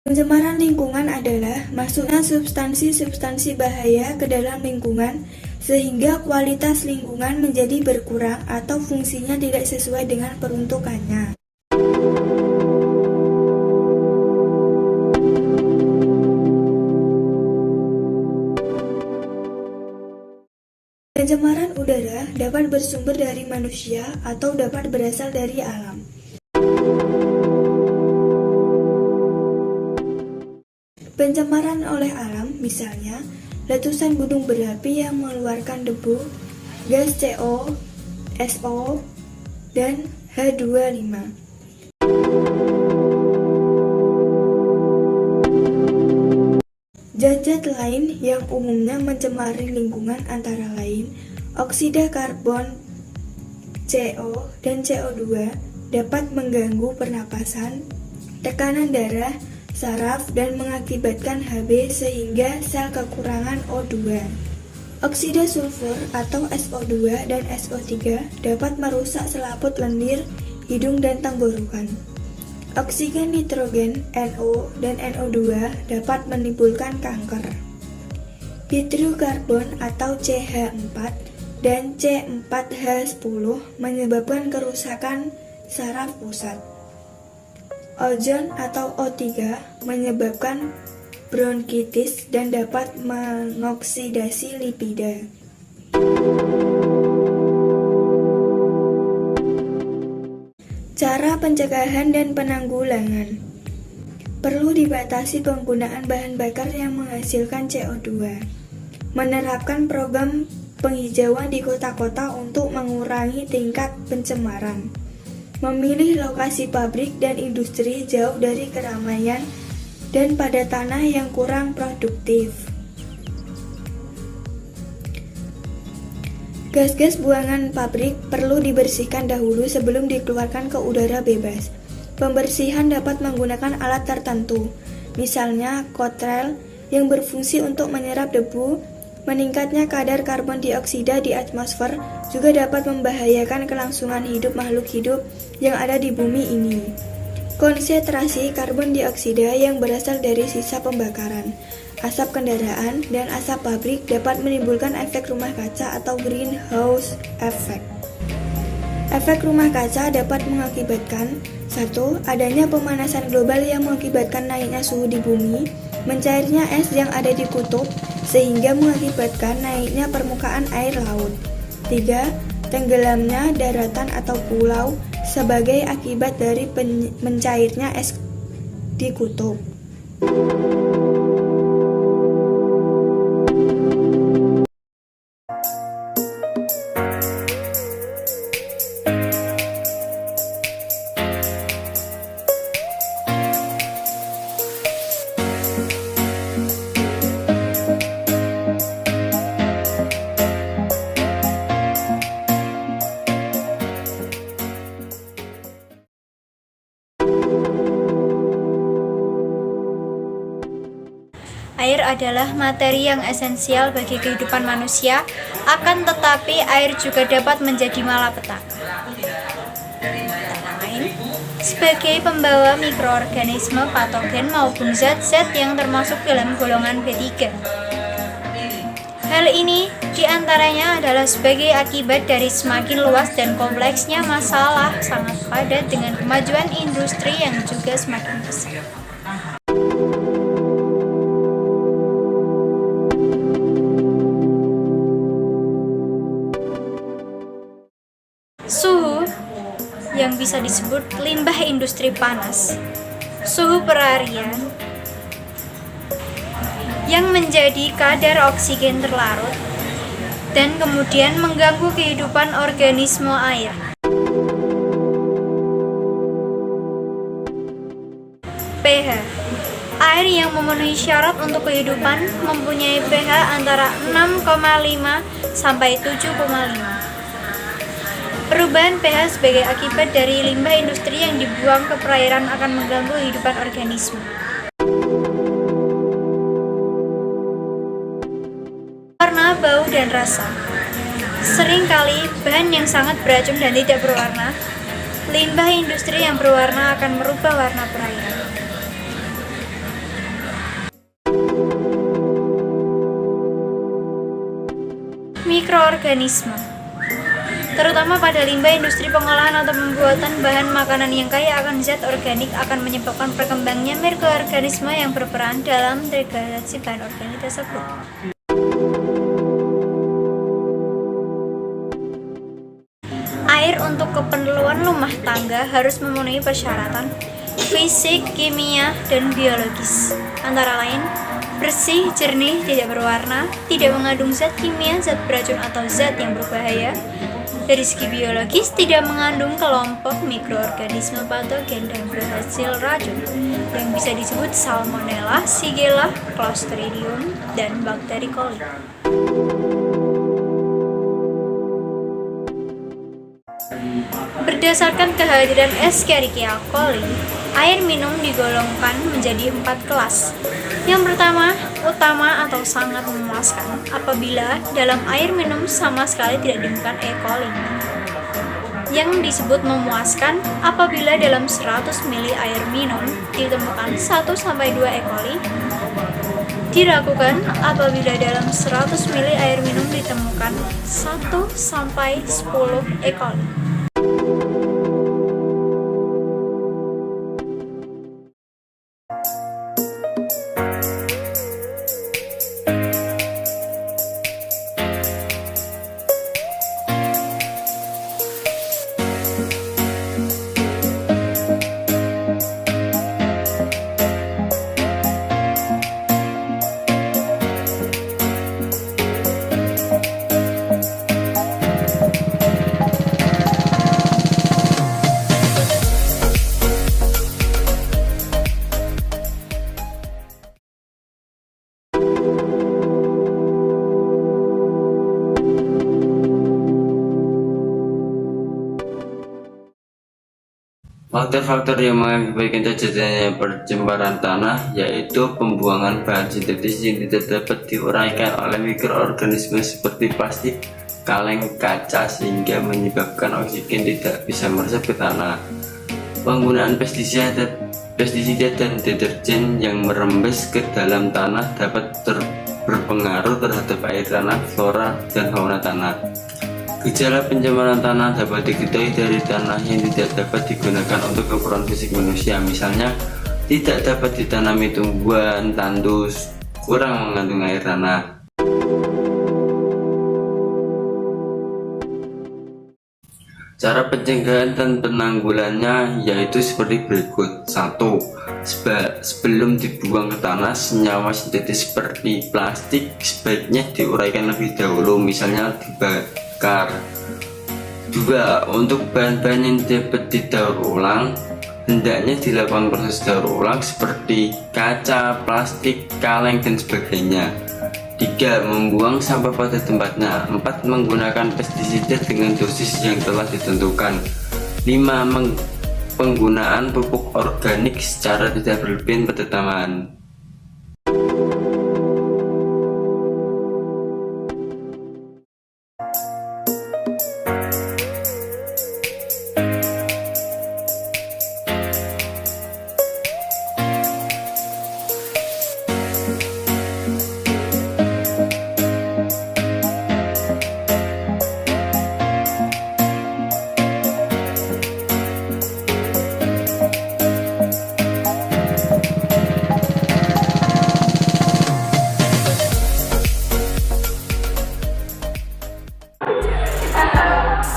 Pencemaran lingkungan adalah masuknya substansi-substansi bahaya ke dalam lingkungan sehingga kualitas lingkungan menjadi berkurang atau fungsinya tidak sesuai dengan peruntukannya. Pencemaran udara dapat bersumber dari manusia atau dapat berasal dari alam. Pencemaran oleh alam, misalnya letusan gunung berapi yang mengeluarkan debu, gas CO, SO, dan H2O. Zat-zat lain yang umumnya mencemari lingkungan antara lain oksida karbon, CO, dan CO2 dapat mengganggu pernapasan, tekanan darah, saraf, dan mengakibatkan HB sehingga sel kekurangan O2. Oksida sulfur atau SO2 dan SO3 dapat merusak selaput lendir, hidung, dan tenggorokan. Oksigen nitrogen NO dan NO2 dapat menimbulkan kanker. Hidrokarbon atau CH4 dan C4H10 menyebabkan kerusakan saraf pusat. Ozon atau O3 menyebabkan bronkitis dan dapat mengoksidasi lipida. Cara pencegahan dan penanggulangan. Perlu dibatasi penggunaan bahan bakar yang menghasilkan CO2. Menerapkan program penghijauan di kota-kota untuk mengurangi tingkat pencemaran. Memilih lokasi pabrik dan industri jauh dari keramaian dan pada tanah yang kurang produktif. Gas-gas buangan pabrik perlu dibersihkan dahulu sebelum dikeluarkan ke udara bebas. Pembersihan dapat menggunakan alat tertentu, misalnya kotrel yang berfungsi untuk menyerap debu. Meningkatnya kadar karbon dioksida di atmosfer juga dapat membahayakan kelangsungan hidup makhluk hidup yang ada di bumi ini. Konsentrasi karbon dioksida yang berasal dari sisa pembakaran, asap kendaraan, dan asap pabrik dapat menimbulkan efek rumah kaca atau greenhouse effect. Efek rumah kaca dapat mengakibatkan 1. Adanya pemanasan global yang mengakibatkan naiknya suhu di bumi, mencairnya es yang ada di kutub, sehingga mengakibatkan naiknya permukaan air laut. 3. Tenggelamnya daratan atau pulau sebagai akibat dari mencairnya es di kutub. Air adalah materi yang esensial bagi kehidupan manusia, akan tetapi air juga dapat menjadi malapetaka. Sebagai pembawa mikroorganisme patogen maupun zat-zat yang termasuk dalam golongan B3. Hal ini diantaranya adalah sebagai akibat dari semakin luas dan kompleksnya masalah sangat padat dengan kemajuan industri yang juga semakin besar. Suhu yang bisa disebut limbah industri panas, suhu perharian yang menjadi kadar oksigen terlarut dan kemudian mengganggu kehidupan organisme air. pH. Air yang memenuhi syarat untuk kehidupan mempunyai pH antara 6,5 sampai 7,5. Perubahan pH sebagai akibat dari limbah industri yang dibuang ke perairan akan mengganggu kehidupan organisme. Warna, bau, dan rasa. Seringkali bahan yang sangat beracun dan tidak berwarna, limbah industri yang berwarna akan merubah warna perairan. mikroorganisme, terutama pada limbah industri pengolahan atau pembuatan bahan makanan yang kaya akan zat organik akan menyebabkan berkembangnya mikroorganisme yang berperan dalam degradasi bahan organik tersebut. Air untuk keperluan rumah tangga harus memenuhi persyaratan fisik, kimia, dan biologis, antara lain bersih, jernih, tidak berwarna, tidak mengandung zat kimia, zat beracun atau zat yang berbahaya. Dari segi biologis, tidak mengandung kelompok mikroorganisme patogen dan berhasil racun yang bisa disebut Salmonella, Shigella, Clostridium, dan bakteri coli. Berdasarkan kehadiran Escherichia coli, air minum digolongkan menjadi 4 kelas. Yang pertama, utama atau sangat memuaskan apabila dalam air minum sama sekali tidak ditemukan E. coli. Yang disebut memuaskan apabila dalam 100 ml air minum ditemukan 1-2 E. coli. Diragukan apabila dalam 100 ml air minum ditemukan 1-10 E. coli. Faktor-faktor yang mengakibatkan terjadinya pencemaran tanah yaitu pembuangan bahan sintetis yang tidak dapat diuraikan oleh mikroorganisme seperti plastik, kaleng, kaca sehingga menyebabkan oksigen tidak bisa meresap ke tanah. Penggunaan pestisida dan deterjen yang merembes ke dalam tanah dapat berpengaruh terhadap air tanah, flora, dan fauna tanah. Gejala pencemaran tanah dapat diketahui dari tanah yang tidak dapat digunakan untuk keperluan fisik manusia, misalnya tidak dapat ditanami tumbuhan, tandus, kurang mengandung air tanah. Cara pencegahan dan penanggulannya yaitu seperti berikut. 1. Sebelum dibuang ke tanah, senyawa sintetis seperti plastik sebaiknya diuraikan lebih dahulu, misalnya dibakar. 2. Untuk bahan-bahan yang dapat didaur ulang, hendaknya dilakukan proses daur ulang seperti kaca, plastik, kaleng, dan sebagainya. 3. Membuang sampah pada tempatnya. 4. Menggunakan pestisida dengan dosis yang telah ditentukan. 5. Penggunaan pupuk organik secara tidak berlebihan pada tanaman.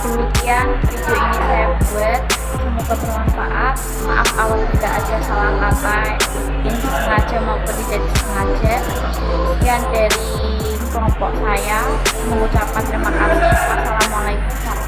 Demikian video ini saya buat, semoga bermanfaat. Maaf kalau tidak ada salah kata yang disengaja maupun tidak disengaja. Sekian dari kelompok saya, mengucapkan terima kasih. Wassalamualaikum warahmatullahi wabarakatuh.